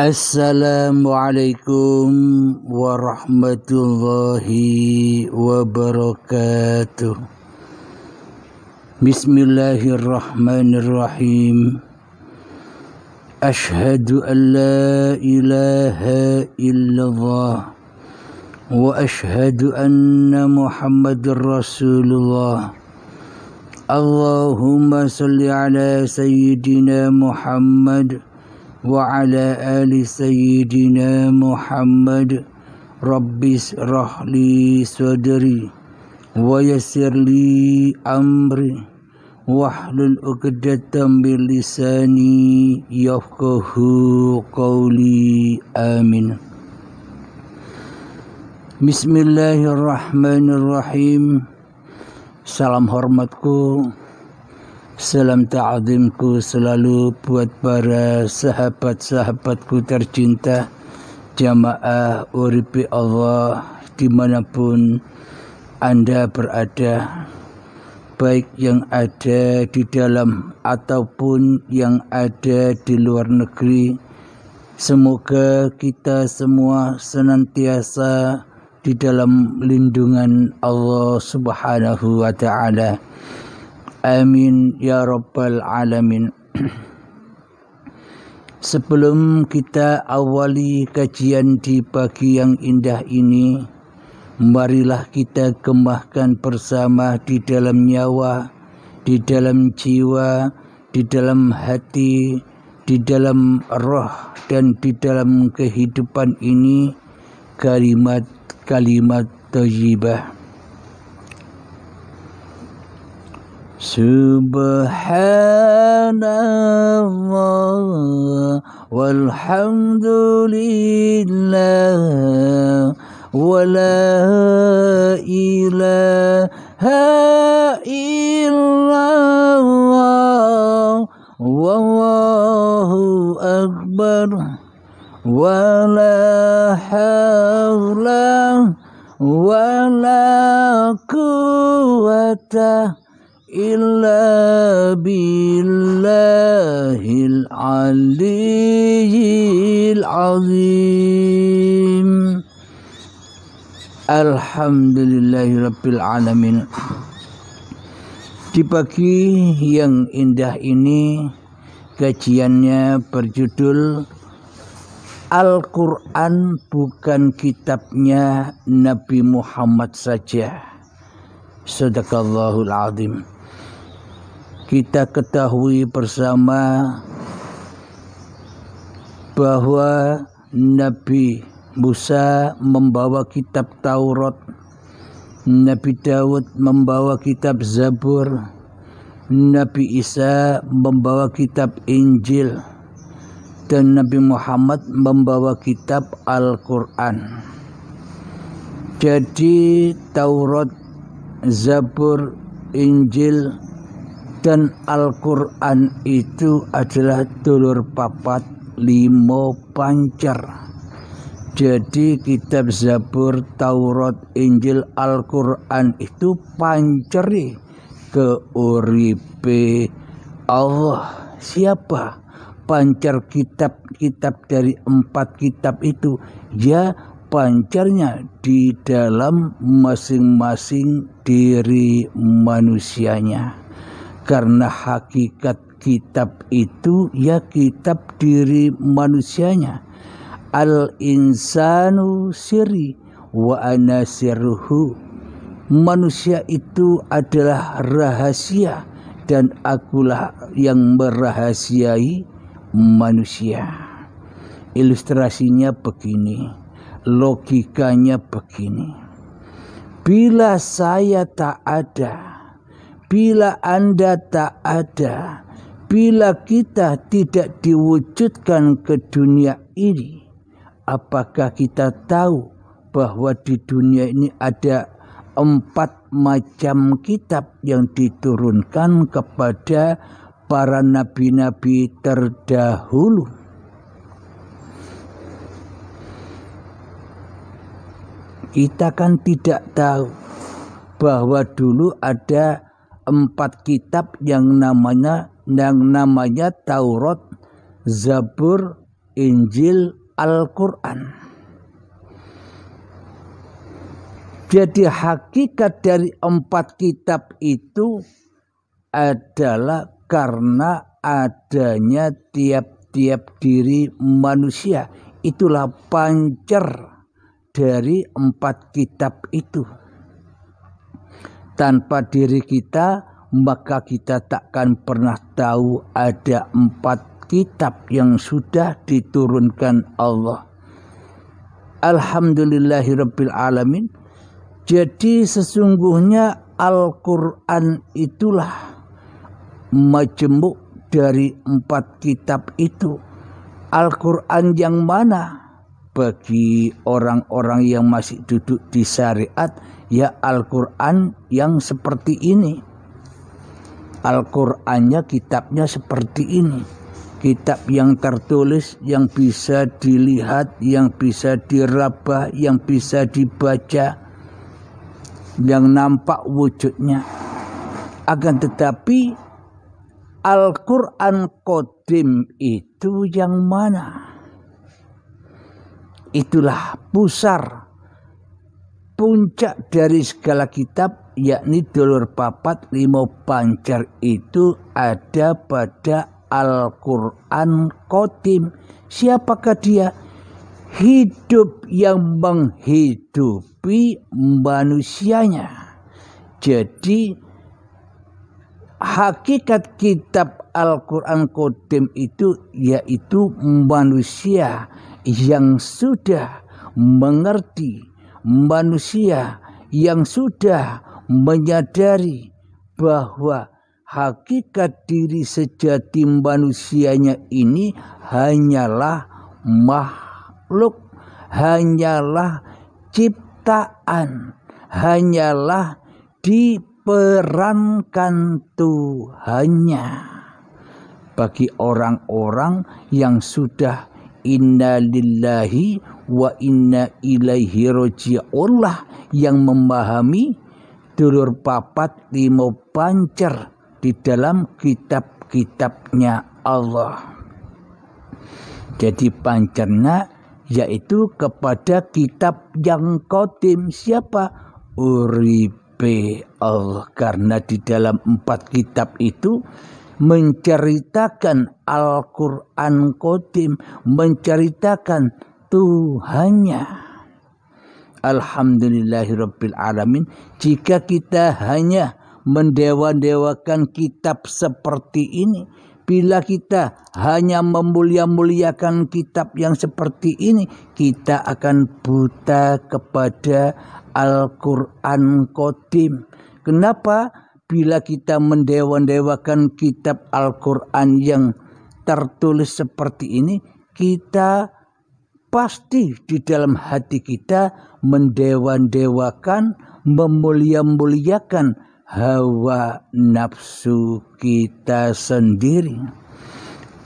Assalamualaikum warahmatullahi wabarakatuh. Bismillahirrahmanirrahim. Ashhadu an la ilaha illallah wa ashhadu anna Muhammadar Rasulullah. Allahumma salli ala sayyidina Muhammad wa ala ali sayyidina Muhammad. Rabbis rahli sadri wa yassirli amri wahlul 'uqdatam min lisani yafqahu qawli. Amin. Bismillahirrahmanirrahim. Salam hormatku, salam ta'zimku selalu buat para sahabat-sahabatku tercinta, jamaah uripi Allah dimanapun Anda berada, baik yang ada di dalam ataupun yang ada di luar negeri. Semoga kita semua senantiasa di dalam lindungan Allah Subhanahu wa ta'ala. Amin ya rabbal alamin. Sebelum kita awali kajian di pagi yang indah ini, marilah kita gembahkan bersama di dalam nyawa, di dalam jiwa, di dalam hati, di dalam roh, dan di dalam kehidupan ini kalimat thayyibah. Subhanallah walhamdulillah wa la ilaha illallah wallahu akbar wa la hawla wa la quwwata illa billahil aliyyil azim. Alhamdulillahi rabbil alamin. Di pagi yang indah ini, kajiannya berjudul Al-Quran bukan kitabnya Nabi Muhammad saja. Sadaqallahul azim. Kita ketahui bersama bahwa Nabi Musa membawa kitab Taurat, Nabi Daud membawa kitab Zabur, Nabi Isa membawa kitab Injil, dan Nabi Muhammad membawa kitab Al-Quran. Jadi Taurat, Zabur, Injil, dan Al-Quran itu adalah dulur papat limo pancer. Jadi kitab Zabur, Taurat, Injil, Al-Quran itu panceri keuripe Allah. Siapa pancer kitab-kitab dari 4 kitab itu? Ya, pancarnya di dalam masing-masing diri manusianya. Karena hakikat kitab itu ya kitab diri manusianya. Al-insanu sirri wa ana sirruhu. Manusia itu adalah rahasia dan akulah yang merahasiai manusia. Ilustrasinya begini, logikanya begini. Bila saya tak ada, bila Anda tak ada, bila kita tidak diwujudkan ke dunia ini, apakah kita tahu bahwa di dunia ini ada 4 macam kitab yang diturunkan kepada para nabi-nabi terdahulu? Kita kan tidak tahu bahwa dulu ada 4 kitab yang namanya Taurat, Zabur, Injil, Al-Quran. Jadi hakikat dari 4 kitab itu adalah karena adanya tiap-tiap diri manusia. Itulah pancer dari 4 kitab itu. Tanpa diri kita, maka kita takkan pernah tahu ada 4 kitab yang sudah diturunkan Allah. Alhamdulillahirabbil alamin. Jadi sesungguhnya Al-Quran itulah majemuk dari 4 kitab itu. Al-Quran yang mana? Bagi orang-orang yang masih duduk di syariat, ya Al-Quran yang seperti ini. Al-Qurannya, kitabnya seperti ini. Kitab yang tertulis, yang bisa dilihat, yang bisa diraba, yang bisa dibaca, yang nampak wujudnya. Akan tetapi Al-Quran Qadim itu yang mana? Itulah pusar, puncak dari segala kitab, yakni dulur papat limo pancar itu ada pada Al-Quran Qadim. Siapakah dia? Hidup yang menghidupi manusianya. Jadi hakikat kitab Al-Quran Qadim itu yaitu manusia yang sudah mengerti, manusia yang sudah menyadari bahwa hakikat diri sejati manusianya ini hanyalah makhluk, hanyalah ciptaan, hanyalah diperankan Tuhannya. Bagi orang-orang yang sudah inna lillahi wa inna ilaihi raji'un, yang memahami dulur papat limo pancer di dalam kitab-kitabnya Allah. Jadi pancernya yaitu kepada kitab yang qadim. Siapa? Uripe Allah. Karena di dalam 4 kitab itu menceritakan Al-Quran Qadim, menceritakan Tuhannya. Alhamdulillahirabbil alamin. Jika kita hanya mendewa-dewakan kitab seperti ini, bila kita hanya memulia-muliakan kitab yang seperti ini, kita akan buta kepada Al-Quran Qadim. Kenapa? Bila kita mendewa-dewakan kitab Al-Quran yang tertulis seperti ini, kita pasti di dalam hati kita mendewa-dewakan, memulia-muliakan hawa nafsu kita sendiri.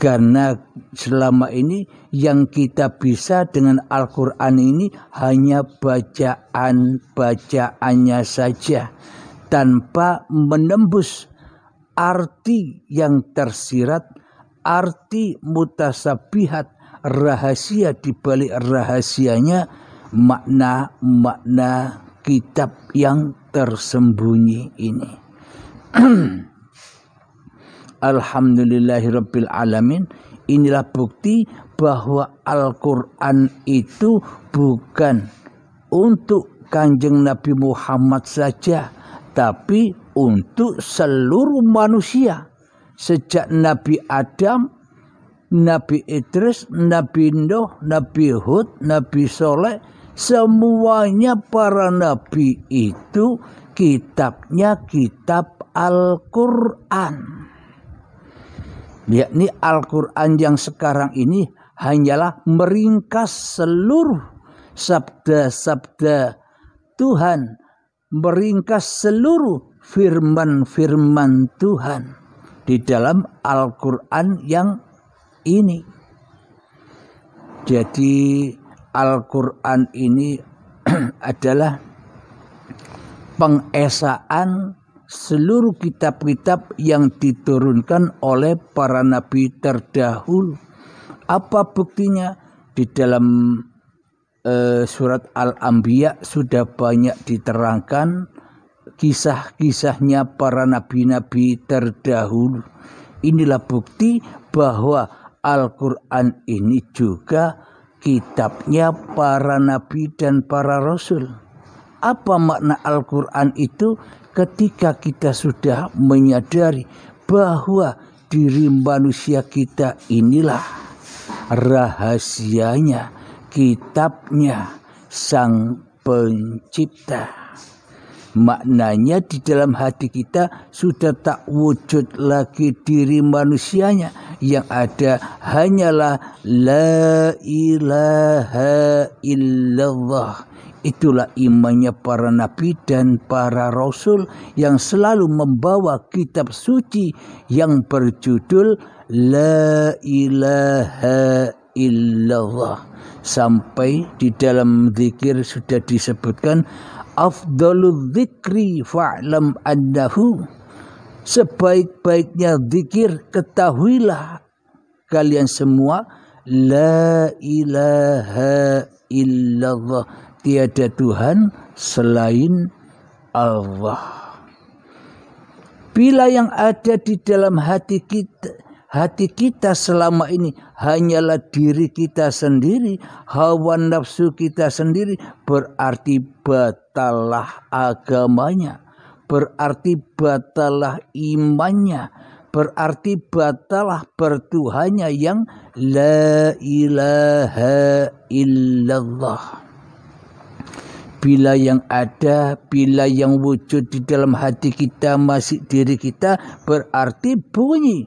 Karena selama ini yang kita bisa dengan Al-Quran ini hanya bacaan-bacaannya saja, tanpa menembus arti yang tersirat, arti mutasabihat, rahasia di balik rahasianya, makna-makna kitab yang tersembunyi ini. Alhamdulillahirabbil alamin. Inilah bukti bahwa Al-Quran itu bukan untuk Kanjeng Nabi Muhammad saja, tapi untuk seluruh manusia. Sejak Nabi Adam, Nabi Idris, Nabi Nuh, Nabi Hud, Nabi Soleh, semuanya para nabi itu kitabnya kitab Al-Quran. Yakni Al-Quran yang sekarang ini hanyalah meringkas seluruh sabda-sabda Tuhan, meringkas seluruh firman-firman Tuhan di dalam Al-Quran yang ini. Jadi Al-Quran ini adalah pengesaan seluruh kitab-kitab yang diturunkan oleh para nabi terdahulu. Apa buktinya? Di dalam surat Al-Anbiya sudah banyak diterangkan kisah-kisahnya para nabi-nabi terdahulu. Inilah bukti bahwa Al-Quran ini juga kitabnya para nabi dan para rasul. Apa makna Al-Quran itu? Ketika kita sudah menyadari bahwa diri manusia kita inilah rahasianya, kitabnya Sang Pencipta. Maknanya di dalam hati kita sudah tak wujud lagi diri manusianya. Yang ada hanyalah la ilaha illallah. Itulah imannya para nabi dan para rasul yang selalu membawa kitab suci yang berjudul la ilaha illallah. Sampai di dalam zikir sudah disebutkan afdalul dzikri fa'lam annahu, sebaik-baiknya zikir ketahuilah kalian semua la ilaha illallah, tiada Tuhan selain Allah. Bila yang ada di dalam hati kita selama ini hanyalah diri kita sendiri, hawa nafsu kita sendiri, berarti batallah agamanya, berarti batallah imannya, berarti batallah bertuhannya yang la ilaha illallah. Bila yang ada, bila yang wujud di dalam hati kita masih diri kita, berarti bunyi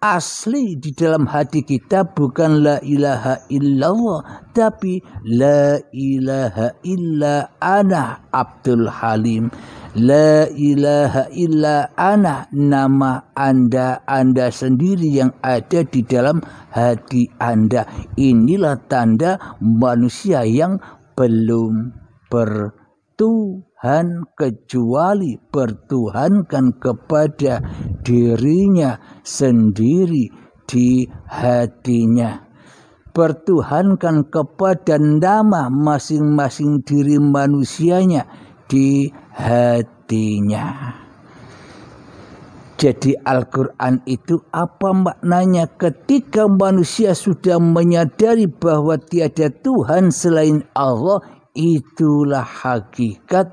asli di dalam hati kita bukan la ilaha illallah, tapi la ilaha illa ana Abdul Halim. La ilaha illa ana, nama Anda sendiri yang ada di dalam hati Anda. Inilah tanda manusia yang belum bertuhan kecuali bertuhankan kepada dirinya sendiri di hatinya. Bertuhankan kepada nama masing-masing diri manusianya di hatinya. Jadi Al-Quran itu apa maknanya? Ketika manusia sudah menyadari bahwa tiada Tuhan selain Allah, itulah hakikat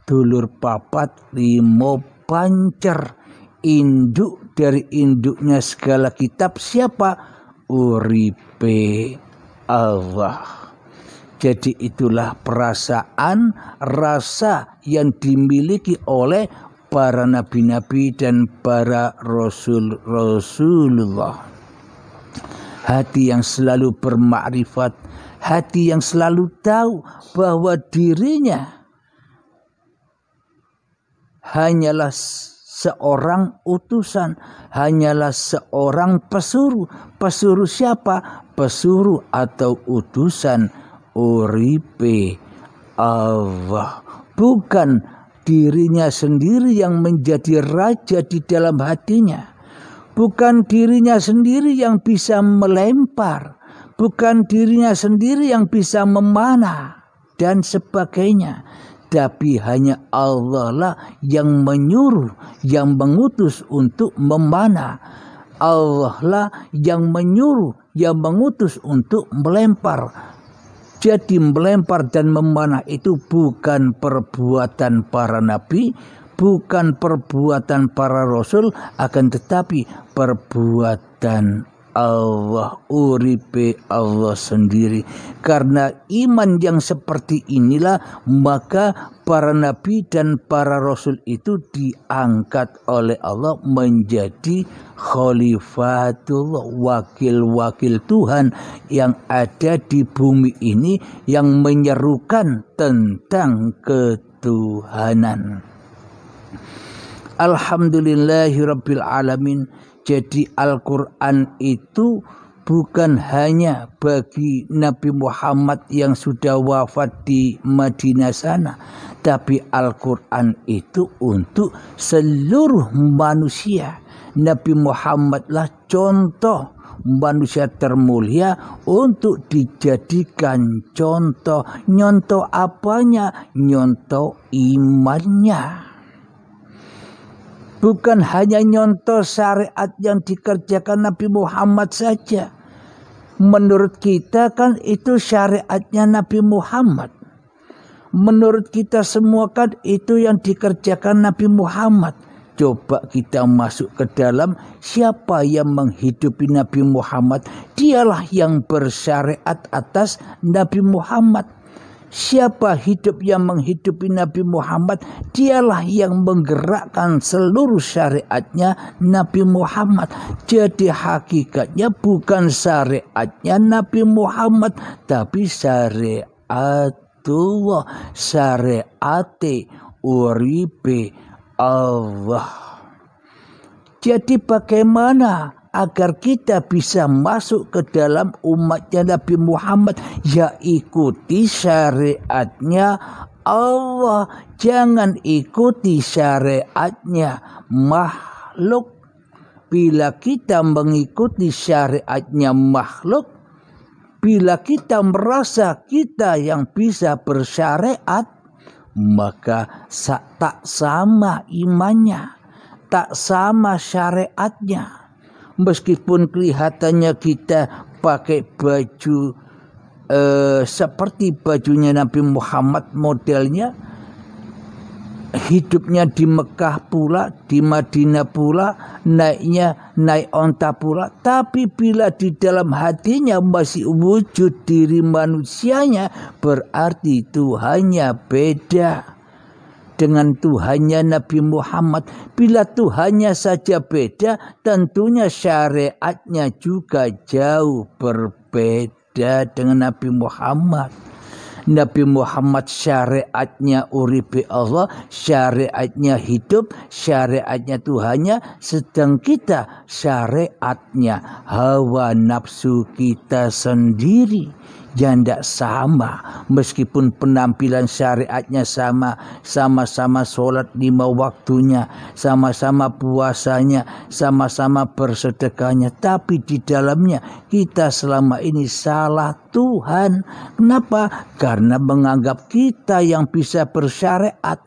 dulur papat limo pancer. Induk dari induknya segala kitab siapa? Uripe Allah. Jadi itulah perasaan, rasa yang dimiliki oleh para nabi-nabi dan para Rasulullah. Hati yang selalu bermakrifat, hati yang selalu tahu bahwa dirinya hanyalah seorang utusan, hanyalah seorang pesuruh. Pesuruh siapa? Pesuruh atau utusan uripe Allah. Bukan dirinya sendiri yang menjadi raja di dalam hatinya. Bukan dirinya sendiri yang bisa melempar. Bukan dirinya sendiri yang bisa memanah dan sebagainya. Tapi hanya Allah lah yang menyuruh, yang mengutus untuk memanah. Allah lah yang menyuruh, yang mengutus untuk melempar. Jadi melempar dan memanah itu bukan perbuatan para nabi, bukan perbuatan para rasul, akan tetapi perbuatan Allah, uripe Allah sendiri. Karena iman yang seperti inilah maka para nabi dan para rasul itu diangkat oleh Allah menjadi khalifatullah, wakil-wakil Tuhan yang ada di bumi ini yang menyerukan tentang ketuhanan. Alhamdulillahirabbil alamin. Jadi Al-Quran itu bukan hanya bagi Nabi Muhammad yang sudah wafat di Madinah sana, tapi Al-Quran itu untuk seluruh manusia. Nabi Muhammad lah contoh manusia termulia untuk dijadikan contoh. Nyontoh apanya? Nyontoh imannya. Bukan hanya nyontoh syariat yang dikerjakan Nabi Muhammad saja. Menurut kita kan itu syariatnya Nabi Muhammad. Menurut kita semua kan itu yang dikerjakan Nabi Muhammad. Coba kita masuk ke dalam, siapa yang menghidupi Nabi Muhammad? Dialah yang bersyariat atas Nabi Muhammad. Siapa hidup yang menghidupi Nabi Muhammad? Dialah yang menggerakkan seluruh syariatnya Nabi Muhammad. Jadi hakikatnya bukan syariatnya Nabi Muhammad, tapi syariatullah, syariate uripe Allah. Jadi bagaimana agar kita bisa masuk ke dalam umatnya Nabi Muhammad? Ya ikuti syariatnya Allah. Jangan ikuti syariatnya makhluk. Bila kita mengikuti syariatnya makhluk, bila kita merasa kita yang bisa bersyariat, maka tak sama imannya, tak sama syariatnya. Meskipun kelihatannya kita pakai baju seperti bajunya Nabi Muhammad modelnya, hidupnya di Mekah pula, di Madinah pula, naik onta pula. Tapi bila di dalam hatinya masih wujud diri manusianya, berarti Tuhannya beda dengan Tuhannya Nabi Muhammad. Bila Tuhannya saja beda, tentunya syariatnya juga jauh berbeda dengan Nabi Muhammad. Nabi Muhammad syariatnya uripe Allah, syariatnya hidup, syariatnya Tuhannya. Sedang kita syariatnya hawa nafsu kita sendiri. Yang tidak sama, meskipun penampilan syariatnya sama-sama sholat 5 waktunya, sama-sama puasanya, sama-sama bersedekahnya, tapi di dalamnya kita selama ini salah Tuhan. Kenapa? Karena menganggap kita yang bisa bersyariat,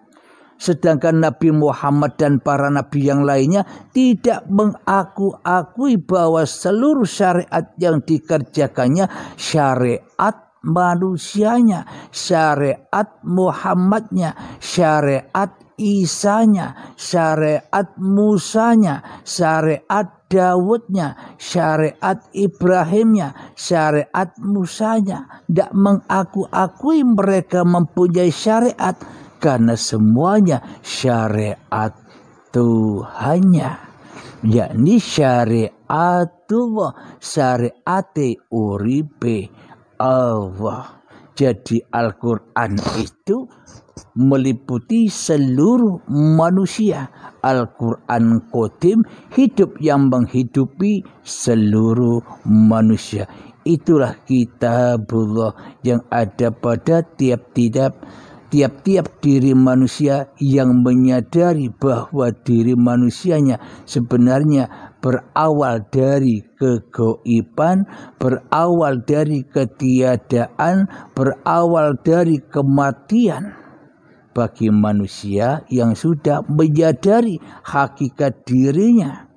sedangkan Nabi Muhammad dan para nabi yang lainnya tidak mengakui bahwa seluruh syariat yang dikerjakannya syariat manusianya, syariat Muhammadnya, syariat Isanya, syariat Musanya, syariat Dawudnya, syariat Ibrahimnya, syariat Musanya. Tidak mengakui mereka mempunyai syariat, karena semuanya syariat Tuhannya, yakni syariatullah, syariate uripe Allah. Jadi Al-Quran itu meliputi seluruh manusia. Al-Quran Qadim, hidup yang menghidupi seluruh manusia. Itulah kitabullah yang ada pada tiap-tiap diri manusia, yang menyadari bahwa diri manusianya sebenarnya berawal dari kegoiban, berawal dari ketiadaan, berawal dari kematian. Bagi manusia yang sudah menyadari hakikat dirinya,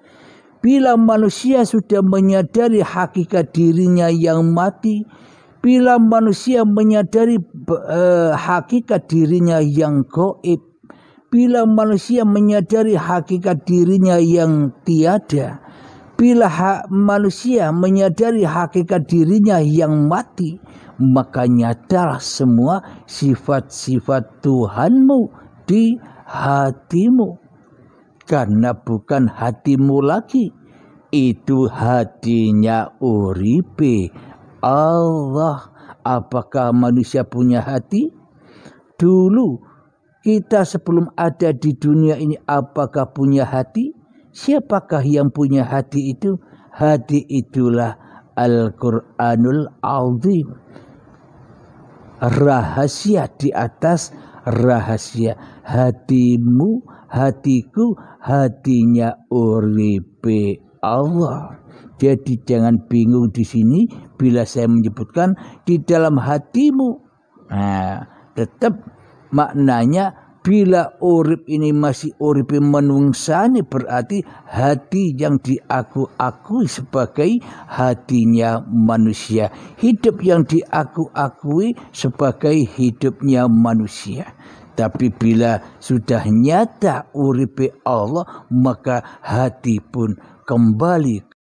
bila manusia sudah menyadari hakikat dirinya yang mati, bila manusia menyadari hakikat dirinya yang gaib, bila manusia menyadari hakikat dirinya yang tiada, bila manusia menyadari hakikat dirinya yang mati, maka nyatalah semua sifat-sifat Tuhanmu di hatimu. Karena bukan hatimu lagi, itu hatinya uripe Allah. Apakah manusia punya hati? Dulu kita sebelum ada di dunia ini, apakah punya hati? Siapakah yang punya hati itu? Hati itulah Al-Quranul Azim. Rahasia di atas rahasia. Hatimu, hatiku, hatinya uripe Allah. Jadi jangan bingung di sini bila saya menyebutkan di dalam hatimu. Tetap maknanya bila urip ini masih urip menungsani, berarti hati yang diaku-akui sebagai hatinya manusia. Hidup yang diaku-akui sebagai hidupnya manusia. Tapi bila sudah nyata uripe Allah, maka hati pun kembali